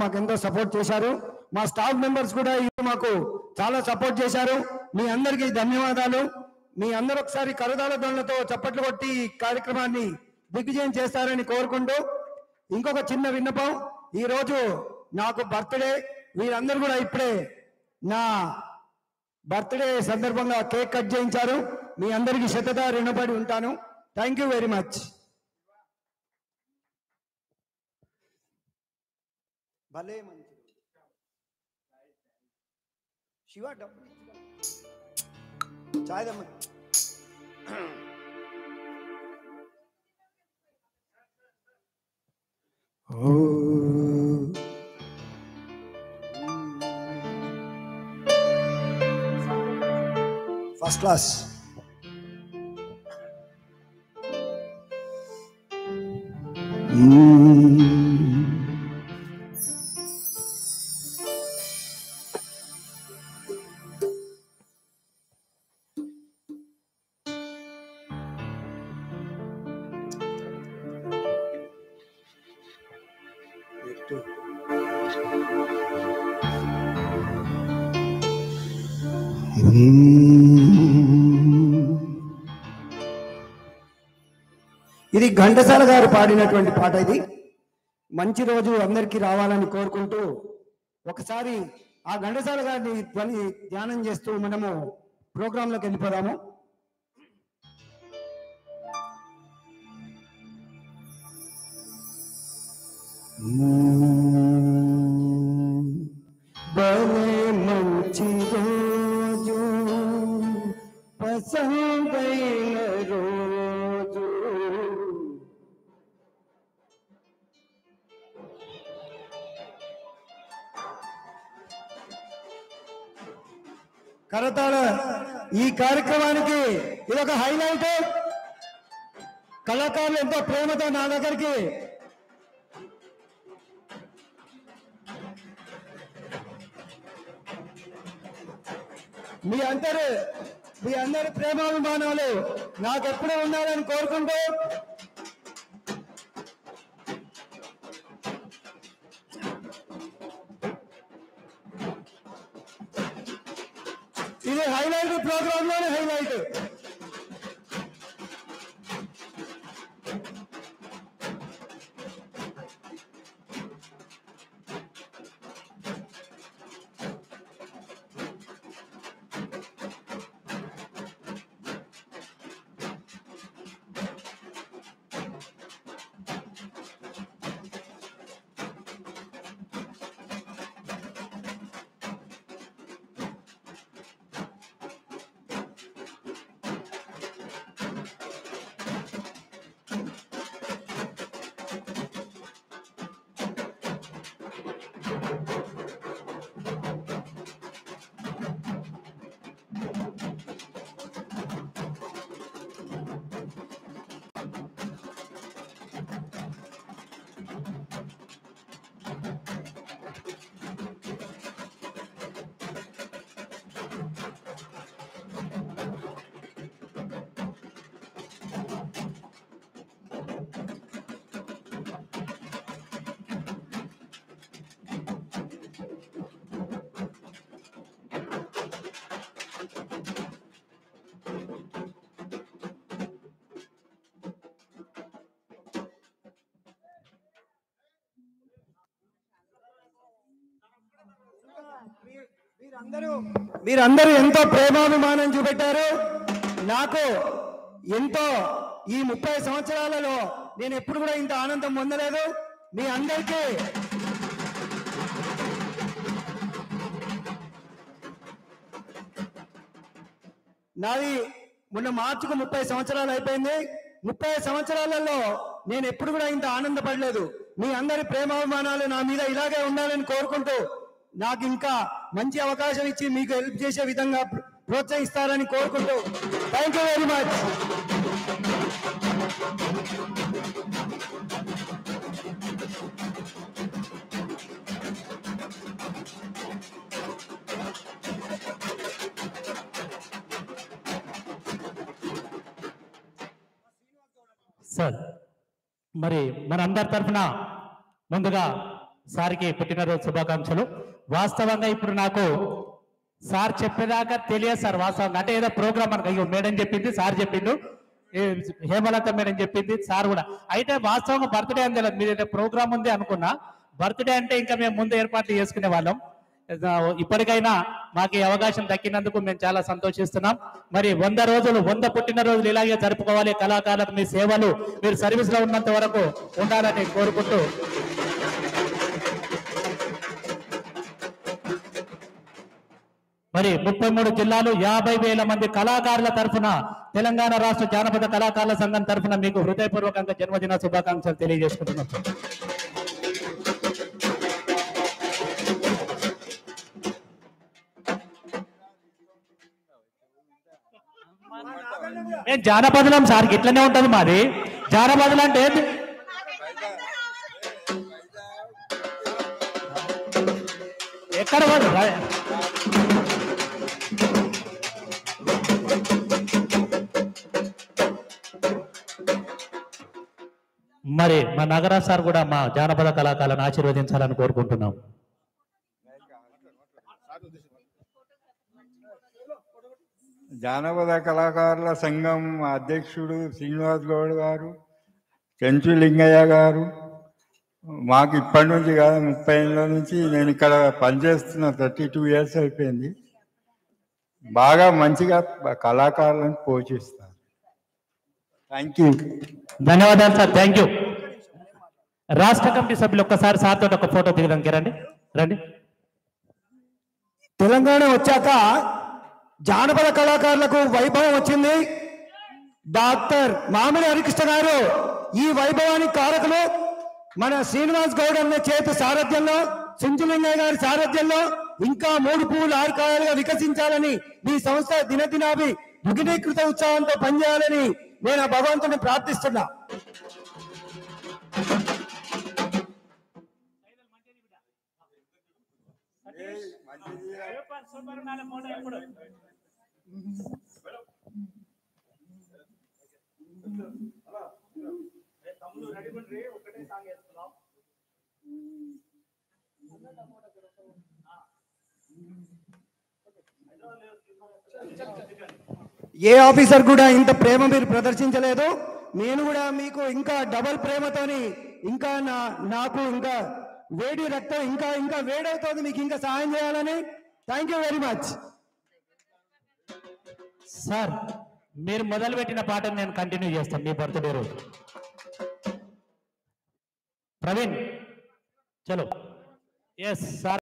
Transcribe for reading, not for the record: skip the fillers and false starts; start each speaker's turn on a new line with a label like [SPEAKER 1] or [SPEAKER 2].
[SPEAKER 1] మాకు ఎంతో సపోర్ట్ చేశారు. మా స్టాఫ్ మెంబర్స్ కూడా మాకు చాలా సపోర్ట్ చేశారు. మీ అందరికీ ధన్యవాదాలు. మీ అందరూ ఒకసారి కరతాళ ధ్వనులతో చప్పట్లు కొట్టి ఈ కార్యక్రమాన్ని దిగ్విజయం చేస్తారని కోరుకుంటూ, ఇంకొక చిన్న విన్నపం, ఈరోజు నాకు బర్త్డే. వీరందరూ కూడా ఇప్పుడే నా బర్త్డే సందర్భంగా కేక్ కట్ చేయించారు. మీ అందరికీ శతదా రుణపడి ఉంటాను. Thank you very much. భలే మంచి శివ చాయ్ దమ్మ. First class. ఇది ఘంటసాల గారు పాడినటువంటి పాట. ఇది మంచి రోజు అందరికీ రావాలని కోరుకుంటూ ఒకసారి ఆ ఘంటసాల గారిని ధ్యానం చేస్తూ మనము ప్రోగ్రాంలోకి వెళ్ళిపోదాము. భలే మంచి రోజు, పసందైన రోజు, కరతాళ. ఈ కార్యక్రమానికి ఇదొక హైలైట్. కళాకారులు ఎంతో ప్రేమతో నా దగ్గరికి మీ అందరి ప్రేమాభిమానాలు నాకెప్పుడూ ఉండాలని కోరుకుంటూ, ఇది హైలైట్, ప్రోగ్రామ్ లోనే హైలైట్. మీరందరూ ఎంతో ప్రేమాభిమానం చూపెట్టారు నాకు. ఎంతో ఈ 30 సంవత్సరాలలో నేను ఎప్పుడు కూడా ఇంత ఆనందం పొందలేదు. మీ అందరికీ నాది మొన్న మార్చికు 30 సంవత్సరాలు అయిపోయింది. 30 సంవత్సరాలలో నేను ఎప్పుడు కూడా ఇంత ఆనందపడలేదు. మీ అందరి ప్రేమాభిమానాలు నా మీద ఇలాగే ఉండాలని కోరుకుంటూ, నాకు ఇంకా మంచి అవకాశం ఇచ్చి మీకు హెల్ప్ చేసే విధంగా ప్రోత్సహిస్తారని కోరుకుంటూ, thank you very much.
[SPEAKER 2] Sir, మరి మన అందరి తరఫున ముందుగా సార్కి పుట్టినరోజు శుభాకాంక్షలు. వాస్తవంగా ఇప్పుడు నాకు సార్ చెప్పేదాకా తెలియదు సార్. వాస్తవంగా అంటే ఏదో ప్రోగ్రామ్ మనకు అయ్యో మేడం చెప్పింది, సార్ చెప్పిండు, హేమలత మేడం చెప్పింది, సార్ కూడా. అయితే వాస్తవంగా బర్త్డే అని తెలియదు, మీద ప్రోగ్రామ్ ఉంది అనుకున్నా. బర్త్డే అంటే ఇంకా మేము ముందు ఏర్పాట్లు చేసుకునే వాళ్ళం. ఇప్పటికైనా మాకు ఈ అవకాశం దక్కినందుకు మేము చాలా సంతోషిస్తున్నాం. మరి 100 రోజులు 100 పుట్టినరోజులు ఇలాగే జరుపుకోవాలి. కళాకారులకు మీ సేవలు మీరు సర్వీస్ లో ఉన్నంత వరకు ఉండాలని కోరుకుంటూ మరి 33 జిల్లాలు 50,000 మంది కళాకారుల తరఫున తెలంగాణ రాష్ట్ర జానపద కళాకారుల సంఘం తరఫున మీకు హృదయపూర్వకంగా జన్మదిన శుభాకాంక్షలు తెలియజేసుకుంటున్నాం. నేను జానపదలం సార్, ఇట్లనే ఉంటది మాది. జానపదలు అంటే ఎక్కడ మరి మా నగరాజ్ సార్ కూడా మా జానపద కళాకారులను ఆశీర్వదించాలని కోరుకుంటున్నాం.
[SPEAKER 3] జానపద కళాకారుల సంఘం అధ్యక్షుడు శ్రీనివాస్ గౌడ్ గారు, చెంచు లింగయ్య గారు, మాకు ఇప్పటి నుంచి కాదు 30 ఏళ్ళ నుంచి నేను ఇక్కడ పనిచేస్తున్నా. 32 ఇయర్స్ అయిపోయింది. బాగా మంచిగా కళాకారులను పోషిస్తారు. Thank you.
[SPEAKER 2] ధన్యవాదాలు సార్, థ్యాంక్ యూ. రాష్ట్ర కమిటీ సభ్యులు ఒక్కసారి సార్ తోటి ఒక ఫోటో దిగడానికి రండి రండి.
[SPEAKER 1] తెలంగాణ వచ్చాక జానపద కళాకారులకు వైభవం వచ్చింది. డాక్టర్ మామిడి హరికృష్ణ గారు ఈ వైభవానికి కారకులు. మన శ్రీనివాస్ గౌడ్ అన్న చేతి సారథ్యంలో, సింజులింగయ్య గారి సారథ్యంలో ఇంకా 3 పువ్వులు 6 కాయలుగా వికసించాలని, మీ సంస్థ దినదినాభి దుగినీకృత ఉత్సాహంతో పనిచేయాలని నేను ఆ భగవంతుని ప్రార్థిస్తున్నా. ఏ ఆఫీసర్ కూడా ఇంత ప్రేమ మీరు ప్రదర్శించలేదు. నేను కూడా మీకు ఇంకా డబల్ ప్రేమతోని ఇంకా నాకు ఇంకా వేడి రక్తం ఇంకా ఇంకా వేడవుతుంది, మీకు ఇంకా సహాయం చేయాలని. Thank you very much
[SPEAKER 2] sir. మీరు మొదలు పెట్టిన పాటను నేను కంటిన్యూ చేస్తాను మీ బర్త్డే రోజు. ప్రవీణ్ చలో. Yes sir.